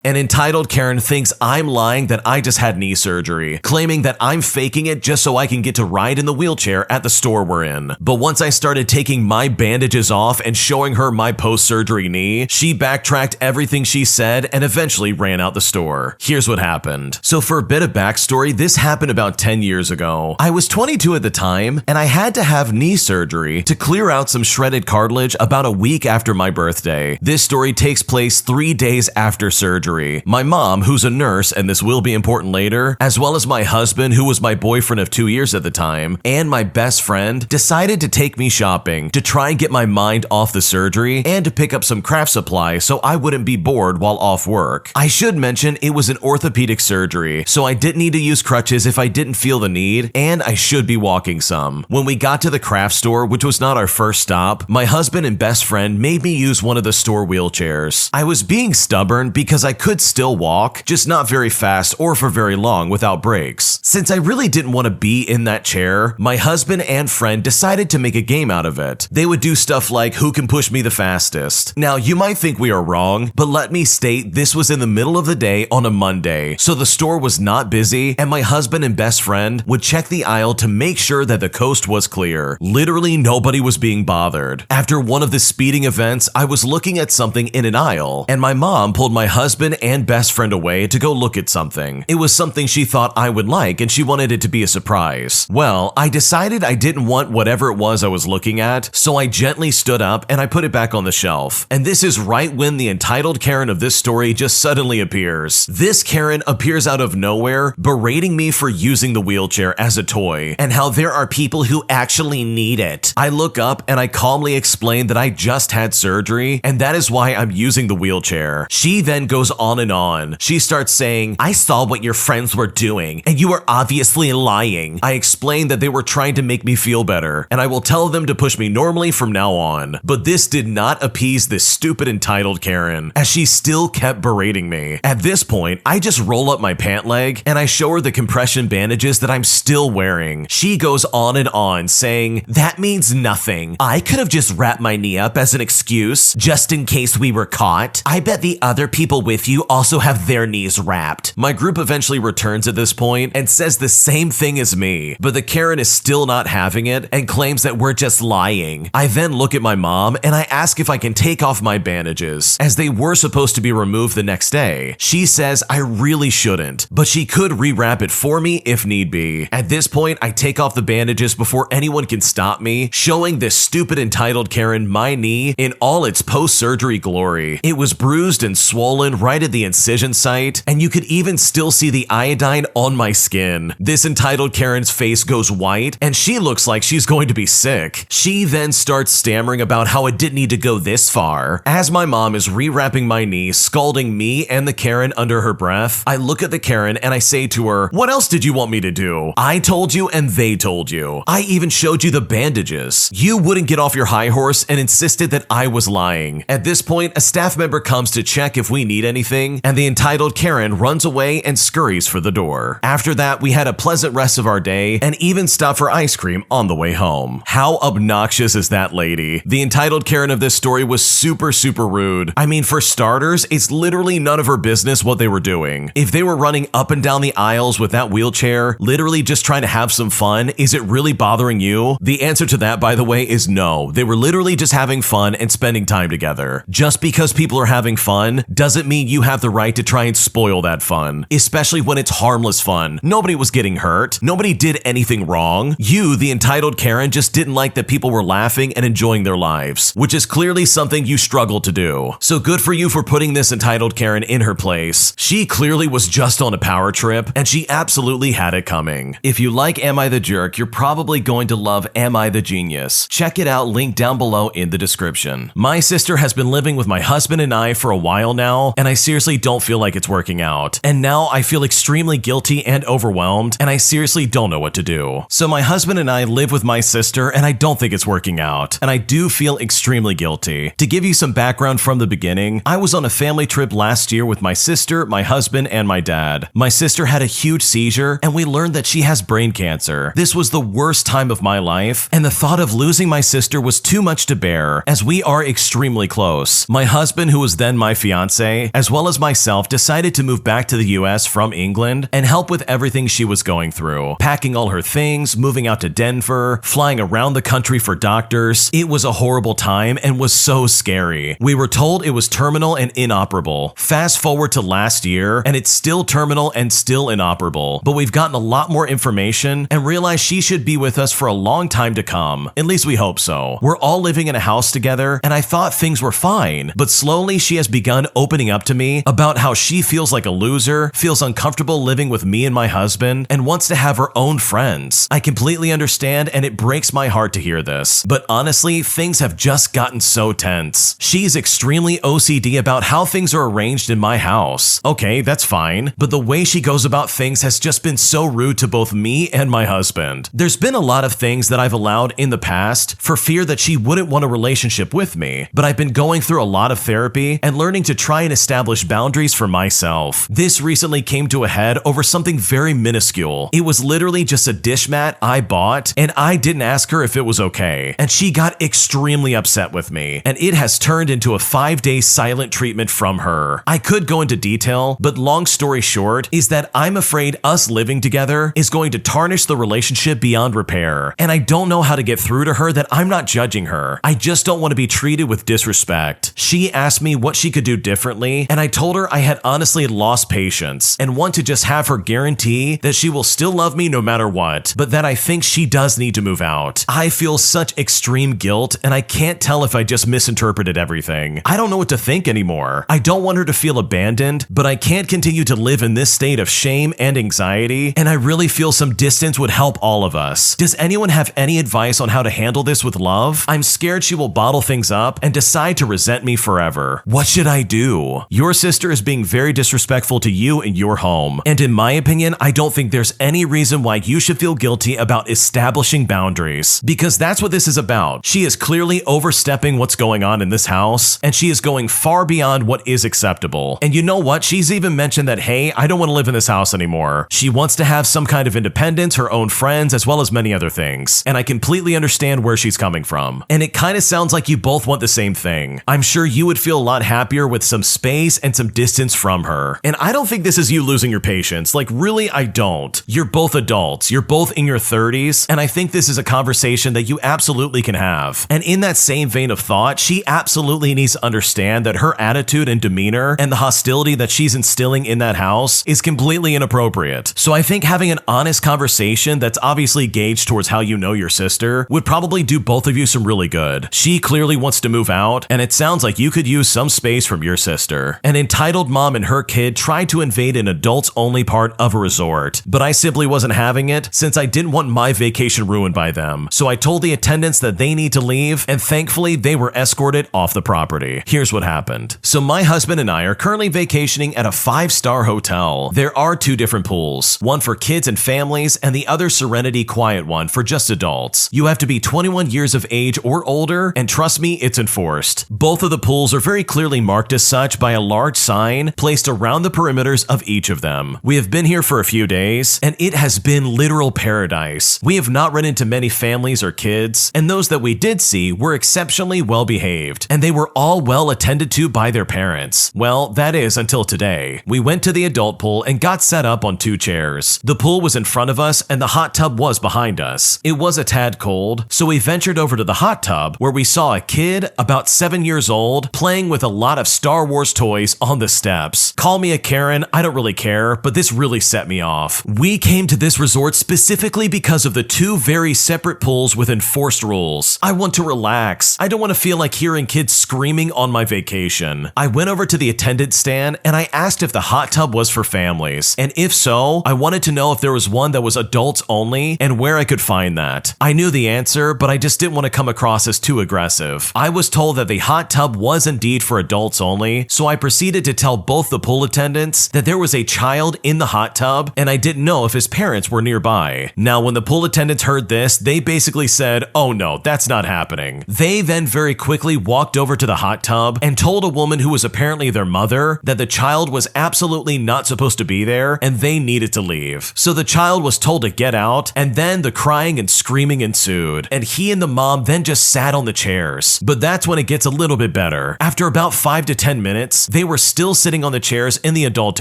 An entitled Karen thinks I'm lying that I just had knee surgery, claiming that I'm faking it just so I can get to ride in the wheelchair at the store we're in. But once I started taking my bandages off and showing her my post-surgery knee, she backtracked everything she said and eventually ran out the store. Here's what happened. So for a bit of backstory, this happened about 10 years ago. I was 22 at the time, and I had to have knee surgery to clear out some shredded cartilage about a week after my birthday. This story takes place 3 days after surgery. My mom, who's a nurse, and this will be important later, as well as my husband, who was my boyfriend of 2 years at the time, and my best friend, decided to take me shopping to try and get my mind off the surgery and to pick up some craft supplies so I wouldn't be bored while off work. I should mention it was an orthopedic surgery, so I didn't need to use crutches if I didn't feel the need, and I should be walking some. When we got to the craft store, which was not our first stop, my husband and best friend made me use one of the store wheelchairs. I was being stubborn because I could still walk, just not very fast or for very long without breaks. Since I really didn't want to be in that chair, my husband and friend decided to make a game out of it. They would do stuff like who can push me the fastest. Now, you might think we are wrong, but let me state this was in the middle of the day on a Monday, so the store was not busy, and my husband and best friend would check the aisle to make sure that the coast was clear. Literally nobody was being bothered. After one of the speeding events, I was looking at something in an aisle, and my mom pulled my husband and best friend away to go look at something. It was something she thought I would like, and she wanted it to be a surprise. Well, I decided I didn't want whatever it was I was looking at, so I gently stood up and I put it back on the shelf. And this is right when the entitled Karen of this story just suddenly appears. This Karen appears out of nowhere, berating me for using the wheelchair as a toy, and how there are people who actually need it. I look up and I calmly explain that I just had surgery, and that is why I'm using the wheelchair. She then goes on and on. She starts saying, "I saw what your friends were doing, and you were obviously lying." I explained that they were trying to make me feel better, and I will tell them to push me normally from now on. But this did not appease this stupid entitled Karen, as she still kept berating me. At this point, I just roll up my pant leg, and I show her the compression bandages that I'm still wearing. She goes on and on, saying, "That means nothing. I could have just wrapped my knee up as an excuse, just in case we were caught. I bet the other people with you also have their knees wrapped." My group eventually returns at this point and says the same thing as me, but the Karen is still not having it and claims that we're just lying. I then look at my mom and I ask if I can take off my bandages, as they were supposed to be removed the next day. She says I really shouldn't, but she could rewrap it for me if need be. At this point, I take off the bandages before anyone can stop me, showing this stupid entitled Karen my knee in all its post-surgery glory. It was bruised and swollen right at the incision site, and you could even still see the iodine on my skin. This entitled Karen's face goes white, and she looks like she's going to be sick. She then starts stammering about how it didn't need to go this far. As my mom is rewrapping my knee, scalding me and the Karen under her breath, I look at the Karen and I say to her, "What else did you want me to do? I told you and they told you. I even showed you the bandages. You wouldn't get off your high horse and insisted that I was lying." At this point, a staff member comes to check if we need anything, and the entitled Karen runs away and scurries for the door. After that, we had a pleasant rest of our day and even stopped for ice cream on the way home. How obnoxious is that lady? The entitled Karen of this story was super rude. I mean, for starters, it's literally none of her business what they were doing. If they were running up and down the aisles with that wheelchair, literally just trying to have some fun, is it really bothering you? The answer to that, by the way, is no. They were literally just having fun and spending time together. Just because people are having fun doesn't mean you have the right to try and spoil that fun, especially when it's harmless fun. Nobody was getting hurt. Nobody did anything wrong. You, the entitled Karen, just didn't like that people were laughing and enjoying their lives, which is clearly something you struggle to do. So good for you for putting this entitled Karen in her place. She clearly was just on a power trip, and she absolutely had it coming. If you like Am I the Jerk, you're probably going to love Am I the Genius. Check it out, link down below in the description. My sister has been living with my husband and I for a while now, and I seriously don't feel like it's working out. And now I feel extremely guilty and overwhelmed, and I seriously don't know what to do. So my husband and I live with my sister, and I don't think it's working out, and I do feel extremely guilty. To give you some background from the beginning, I was on a family trip last year with my sister, my husband, and my dad. My sister had a huge seizure, and we learned that she has brain cancer. This was the worst time of my life, and the thought of losing my sister was too much to bear, as we are extremely close. My husband, who was then my fiance, as as well as myself, decided to move back to the US from England and help with everything she was going through. Packing all her things, moving out to Denver, flying around the country for doctors. It was a horrible time and was so scary. We were told it was terminal and inoperable. Fast forward to last year, and it's still terminal and still inoperable. But we've gotten a lot more information and realized she should be with us for a long time to come. At least we hope so. We're all living in a house together, and I thought things were fine. But slowly she has begun opening up to me about how she feels like a loser, feels uncomfortable living with me and my husband, and wants to have her own friends. I completely understand, and it breaks my heart to hear this. But honestly, things have just gotten so tense. She's extremely OCD about how things are arranged in my house. Okay, that's fine, but the way she goes about things has just been so rude to both me and my husband. There's been a lot of things that I've allowed in the past for fear that she wouldn't want a relationship with me, but I've been going through a lot of therapy and learning to try and establish boundaries for myself. This recently came to a head over something very minuscule. It was literally just a dish mat I bought, and I didn't ask her if it was okay, and she got extremely upset with me, and it has turned into a 5-day silent treatment from her. I could go into detail, but long story short is that I'm afraid us living together is going to tarnish the relationship beyond repair, and I don't know how to get through to her that I'm not judging her. I just don't want to be treated with disrespect. She asked me what she could do differently, and I told her I had honestly lost patience and want to just have her guarantee that she will still love me no matter what, but that I think she does need to move out. I feel such extreme guilt, and I can't tell if I just misinterpreted everything. I don't know what to think anymore. I don't want her to feel abandoned, but I can't continue to live in this state of shame and anxiety, and I really feel some distance would help all of us. Does anyone have any advice on how to handle this with love? I'm scared she will bottle things up and decide to resent me forever. What should I do? Your sister is being very disrespectful to you in your home, and in my opinion, I don't think there's any reason why you should feel guilty about establishing boundaries, because that's what this is about. She is clearly overstepping what's going on in this house, and she is going far beyond what is acceptable. And you know what? She's even mentioned that, hey, I don't want to live in this house anymore. She wants to have some kind of independence, her own friends, as well as many other things. And I completely understand where she's coming from. And it kind of sounds like you both want the same thing. I'm sure you would feel a lot happier with some space and some distance from her. And I don't think this is you losing your patience. Like, really, I don't. You're both adults. You're both in your 30s. And I think this is a conversation that you absolutely can have. And in that same vein of thought, she absolutely needs to understand that her attitude and demeanor and the hostility that she's instilling in that house is completely inappropriate. So I think having an honest conversation that's obviously gauged towards how you know your sister would probably do both of you some really good. She clearly wants to move out, and it sounds like you could use some space from your sister. An entitled mom and her kid tried to invade an adults-only part of a resort, but I simply wasn't having it since I didn't want my vacation ruined by them. So I told the attendants that they need to leave, and thankfully they were escorted off the property. Here's what happened. So my husband and I are currently vacationing at a 5-star hotel. There are 2 different pools, one for kids and families and the other Serenity quiet one for just adults. You have to be 21 years of age or older, and trust me, it's enforced. Both of the pools are very clearly marked as such by a large sign placed around the perimeters of each of them. We have been here for a few days, and it has been literal paradise. We have not run into many families or kids, and those that we did see were exceptionally well behaved, and they were all well attended to by their parents. Well, that is until today. We went to the adult pool and got set up on 2 chairs. The pool was in front of us, and the hot tub was behind us. It was a tad cold, so we ventured over to the hot tub, where we saw a kid about 7 years old playing with a lot of Star Wars toys on the steps. Call me a Karen, I don't really care, but this really set me off. We came to this resort specifically because of the 2 very separate pools with enforced rules. I want to relax. I don't want to feel like hearing kids screaming on my vacation. I went over to the attendant stand and I asked if the hot tub was for families, and if so, I wanted to know if there was one that was adults only and where I could find that. I knew the answer, but I just didn't want to come across as too aggressive. I was told that the hot tub was indeed for adults only, so I proceeded to tell both the pool attendants that there was a child in the hot tub and I didn't know if his parents were nearby. Now, when the pool attendants heard this, they basically said, "Oh no, that's not happening." They then very quickly walked over to the hot tub and told a woman who was apparently their mother that the child was absolutely not supposed to be there and they needed to leave. So the child was told to get out, and then the crying and screaming ensued, and he and the mom then just sat on the chairs. But that's when it gets a little bit better. After about 5 to 10 minutes, they they were still sitting on the chairs in the adult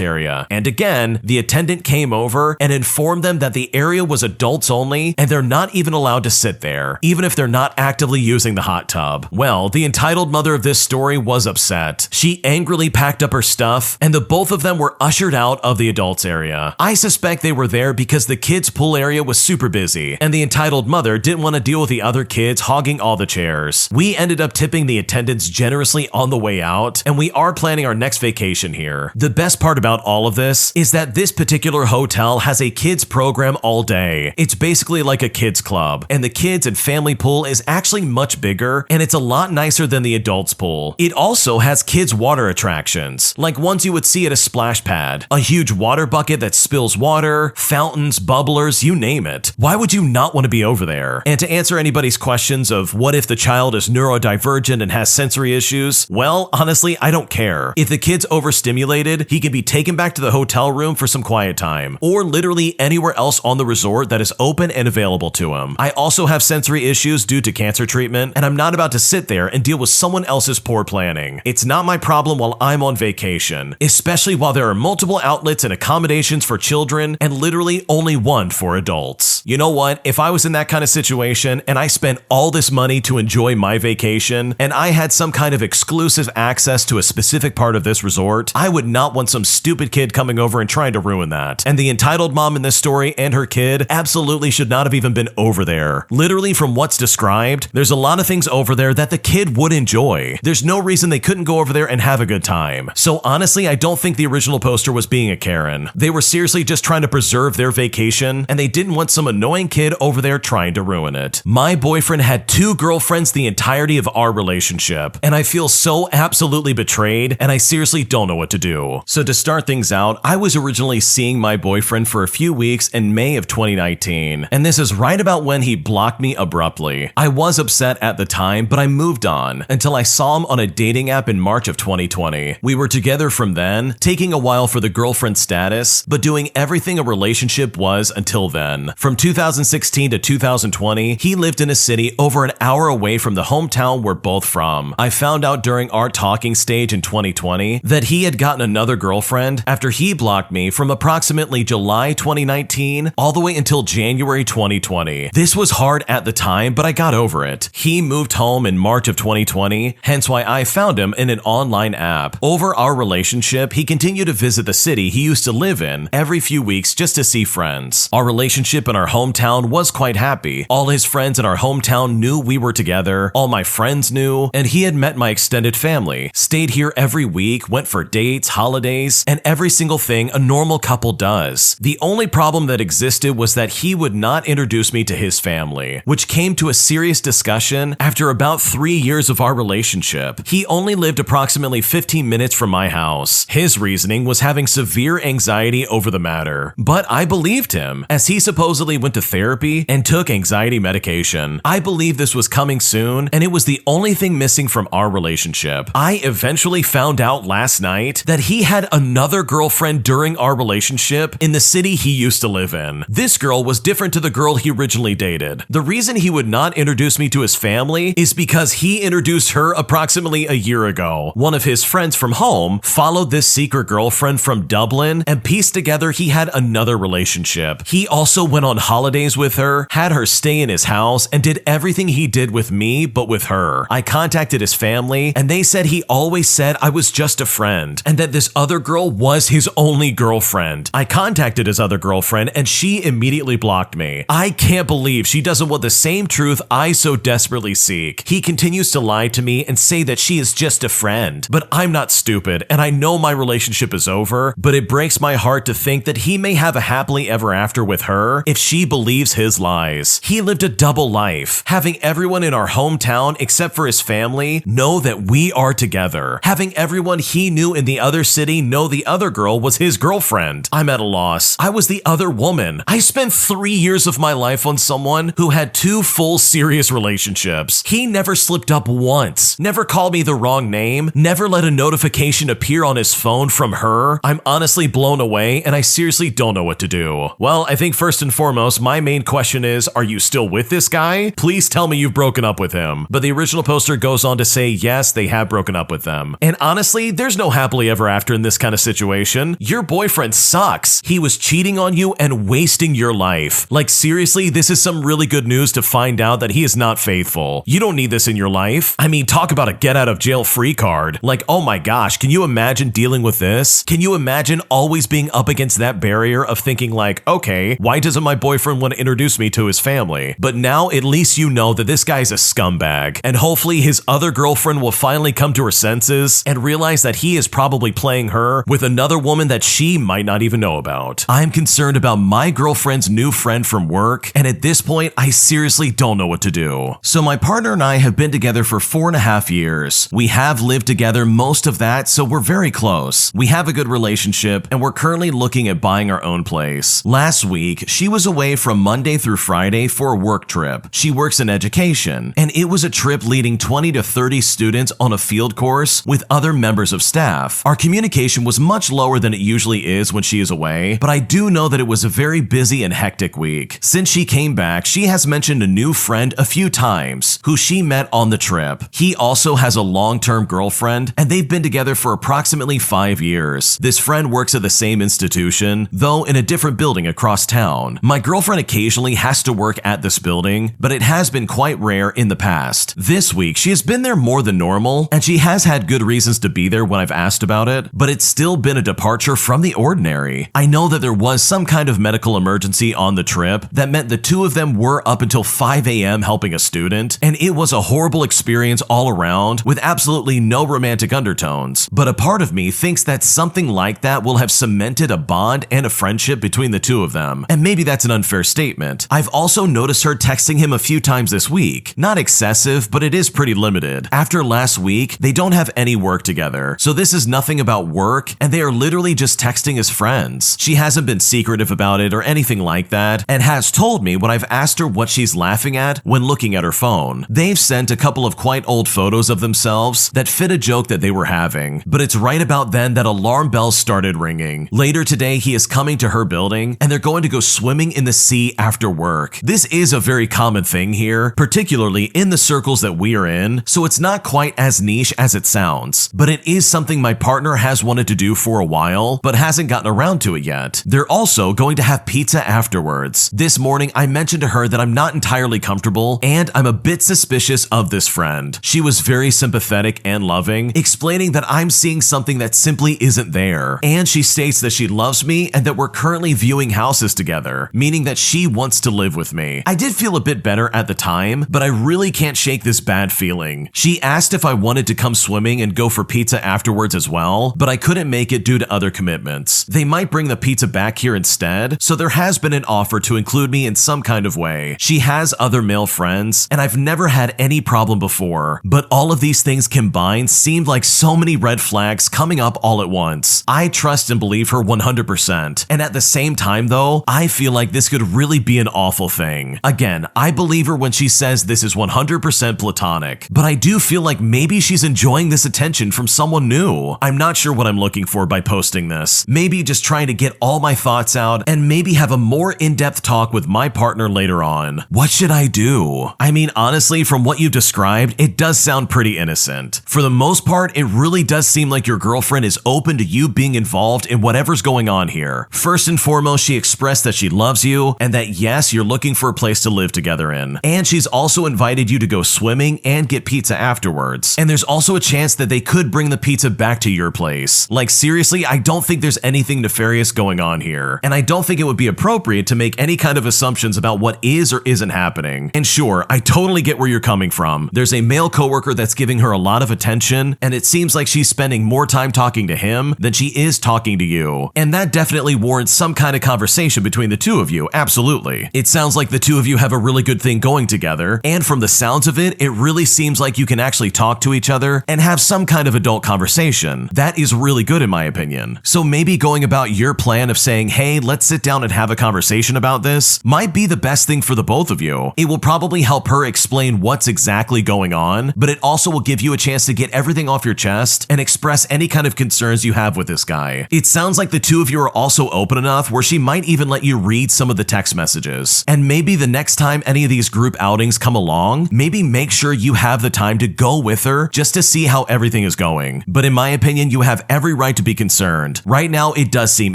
area. And again, the attendant came over and informed them that the area was adults only and they're not even allowed to sit there, even if they're not actively using the hot tub. Well, the entitled mother of this story was upset. She angrily packed up her stuff and the both of them were ushered out of the adults area. I suspect they were there because the kids' pool area was super busy and the entitled mother didn't want to deal with the other kids hogging all the chairs. We ended up tipping the attendants generously on the way out, and we are planning our next vacation here. The best part about all of this is that this particular hotel has a kids program all day. It's basically like a kids club, and the kids and family pool is actually much bigger, and it's a lot nicer than the adults pool. It also has kids water attractions, like ones you would see at a splash pad, a huge water bucket that spills water, fountains, bubblers, you name it. Why would you not want to be over there? And to answer anybody's questions of what if the child is neurodivergent and has sensory issues, well, honestly, I don't care. If the kid's overstimulated, he can be taken back to the hotel room for some quiet time, or literally anywhere else on the resort that is open and available to him. I also have sensory issues due to cancer treatment, and I'm not about to sit there and deal with someone else's poor planning. It's not my problem while I'm on vacation, especially while there are multiple outlets and accommodations for children and literally only one for adults. You know what? If I was in that kind of situation and I spent all this money to enjoy my vacation and I had some kind of exclusive access to a specific part of this resort, I would not want some stupid kid coming over and trying to ruin that. And the entitled mom in this story and her kid absolutely should not have even been over there. Literally, from what's described, there's a lot of things over there that the kid would enjoy. There's no reason they couldn't go over there and have a good time. So honestly, I don't think the original poster was being a Karen. They were seriously just trying to preserve their vacation, and they didn't want some annoying kid over there trying to ruin it. My boyfriend had 2 girlfriends the entirety of our relationship, and I feel so absolutely betrayed, and I seriously don't know what to do. So to start things out, I was originally seeing my boyfriend for a few weeks in May of 2019, and this is right about when he blocked me abruptly. I was upset at the time, but I moved on until I saw him on a dating app in March of 2020. We were together from then, taking a while for the girlfriend status, but doing everything a relationship was until then. From 2016 to 2020, he lived in a city over an hour away from the hometown we're both from. I found out during our talking stage in 2020 that he had gotten another girlfriend after he blocked me from approximately July 2019 all the way until January 2020. This was hard at the time, but I got over it. He moved home in March of 2020, hence why I found him in an online app. Over our relationship, he continued to visit the city he used to live in every few weeks just to see friends. Our relationship in our hometown was quite happy. All his friends in our hometown knew we were together, all my friends knew, and he had met my extended family, stayed here every week, went for dates, holidays, and every single thing a normal couple does. The only problem that existed was that he would not introduce me to his family, which came to a serious discussion after about 3 years of our relationship. He only lived approximately 15 minutes from my house. His reasoning was having severe anxiety over the matter, but I believed him, as he supposedly went to therapy and took anxiety medication. I believe this was coming soon, and it was the only thing missing from our relationship. I eventually found out last night that he had another girlfriend during our relationship in the city he used to live in. This girl was different to the girl he originally dated. The reason he would not introduce me to his family is because he introduced her approximately a year ago. One of his friends from home followed this secret girlfriend from Dublin and pieced together he had another relationship. He also went on holidays with her, had her stay in his house, and did everything he did with me but with her. I contacted his family, and they said he always said I was just a friend, and that this other girl was his only girlfriend. I contacted his other girlfriend, and she immediately blocked me. I can't believe she doesn't want the same truth I so desperately seek. He continues to lie to me and say that she is just a friend, but I'm not stupid, and I know my relationship is over, but it breaks my heart to think that he may have a happily ever after with her if she believes his lies. He lived a double life, having everyone in our hometown except for his family know that we are together, having everyone he knew in the other city know the other girl was his girlfriend. I'm at a loss. I was the other woman. I spent 3 years of my life on someone who had 2 full serious relationships. He never slipped up once, never called me the wrong name, never let a notification appear on his phone from her. I'm honestly blown away, and I seriously don't know what to do. Well, I think first and foremost, post, my main question is, are you still with this guy? Please tell me you've broken up with him. But the original poster goes on to say, yes, they have broken up with them. And honestly, there's no happily ever after in this kind of situation. Your boyfriend sucks. He was cheating on you and wasting your life. Like seriously, this is some really good news to find out that he is not faithful. You don't need this in your life. I mean, talk about a get out of jail free card. Like, oh my gosh, can you imagine dealing with this? Can you imagine always being up against that barrier of thinking like, okay, why doesn't my boyfriend want to introduce me to his family? But now at least you know that this guy's a scumbag, and hopefully his other girlfriend will finally come to her senses and realize that he is probably playing her with another woman that she might not even know about. I'm concerned about my girlfriend's new friend from work, and at this point, I seriously don't know what to do. So my partner and I have been together for 4.5 years. We have lived together most of that, so we're very close. We have a good relationship, and we're currently looking at buying our own place. Last week, she was away from Monday through Friday for a work trip. She works in education, and it was a trip leading 20 to 30 students on a field course with other members of staff. Our communication was much lower than it usually is when she is away, but I do know that it was a very busy and hectic week. Since she came back, she has mentioned a new friend a few times who she met on the trip. He also has a long-term girlfriend, and they've been together for approximately 5 years. This friend works at the same institution, though in a different building across town. My girlfriend occasionally has to work at this building, but it has been quite rare in the past. This week, she has been there more than normal, and she has had good reasons to be there when I've asked about it, but it's still been a departure from the ordinary. I know that there was some kind of medical emergency on the trip that meant the two of them were up until 5 a.m. helping a student, and it was a horrible experience all around with absolutely no romantic undertones. But a part of me thinks that something like that will have cemented a bond and a friendship between the two of them, and maybe that's an unfair statement. I've also noticed her texting him a few times this week. Not excessive, but it is pretty limited. After last week, they don't have any work together, so this is nothing about work, and they are literally just texting as friends. She hasn't been secretive about it or anything like that, and has told me when I've asked her what she's laughing at when looking at her phone. They've sent a couple of quite old photos of themselves that fit a joke that they were having, but it's right about then that alarm bells started ringing. Later today, he is coming to her building, and they're going to go swimming in the sea after work. This is a very common thing here, particularly in the circles that we are in, so it's not quite as niche as it sounds, but it is something my partner has wanted to do for a while, but hasn't gotten around to it yet. They're also going to have pizza afterwards. This morning, I mentioned to her that I'm not entirely comfortable, and I'm a bit suspicious of this friend. She was very sympathetic and loving, explaining that I'm seeing something that simply isn't there, and she states that she loves me and that we're currently viewing houses together, meaning that she wants to live with me. I did feel a bit better at the time, but I really can't shake this bad feeling. She asked if I wanted to come swimming and go for pizza afterwards as well, but I couldn't make it due to other commitments. They might bring the pizza back here instead, so there has been an offer to include me in some kind of way. She has other male friends, and I've never had any problem before, but all of these things combined seemed like so many red flags coming up all at once. I trust and believe her 100%, and at the same time though, I feel like this could really be an awful thing. Again, I believe her when she says this is 100% platonic, but I do feel like maybe she's enjoying this attention from someone new. I'm not sure what I'm looking for by posting this. Maybe just trying to get all my thoughts out and maybe have a more in-depth talk with my partner later on. What should I do? I mean, honestly, from what you've described, it does sound pretty innocent. For the most part, it really does seem like your girlfriend is open to you being involved in whatever's going on here. First and foremost, she expressed that she loves you and that yes, you're looking for a place to live together in. And she's also invited you to go swimming and get pizza afterwards. And there's also a chance that they could bring the pizza back to your place. Like seriously, I don't think there's anything nefarious going on here. And I don't think it would be appropriate to make any kind of assumptions about what is or isn't happening. And sure, I totally get where you're coming from. There's a male coworker that's giving her a lot of attention, and it seems like she's spending more time talking to him than she is talking to you. And that definitely warrants some kind of conversation between the two of you, absolutely. It sounds like the two of you have a really good thing going together, and from the sounds of it, it really seems like you can actually talk to each other and have some kind of adult conversation. That is really good in my opinion. So maybe going about your plan of saying, hey, let's sit down and have a conversation about this might be the best thing for the both of you. It will probably help her explain what's exactly going on, but it also will give you a chance to get everything off your chest and express any kind of concerns you have with this guy. It sounds like the two of you are also open enough where she might even let you read some some of the text messages. And maybe the next time any of these group outings come along, maybe make sure you have the time to go with her just to see how everything is going. But in my opinion, you have every right to be concerned. Right now, it does seem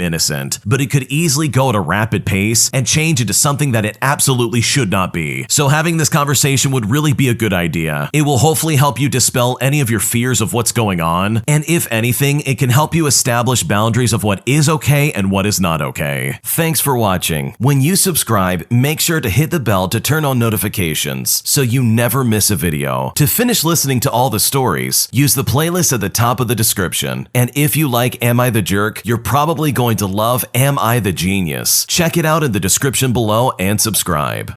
innocent, but it could easily go at a rapid pace and change into something that it absolutely should not be. So having this conversation would really be a good idea. It will hopefully help you dispel any of your fears of what's going on, and if anything, it can help you establish boundaries of what is okay and what is not okay. Thanks for watching. When you subscribe, make sure to hit the bell to turn on notifications so you never miss a video. To finish listening to all the stories, use the playlist at the top of the description. And if you like Am I the Jerk, you're probably going to love Am I the Genius. Check it out in the description below and subscribe.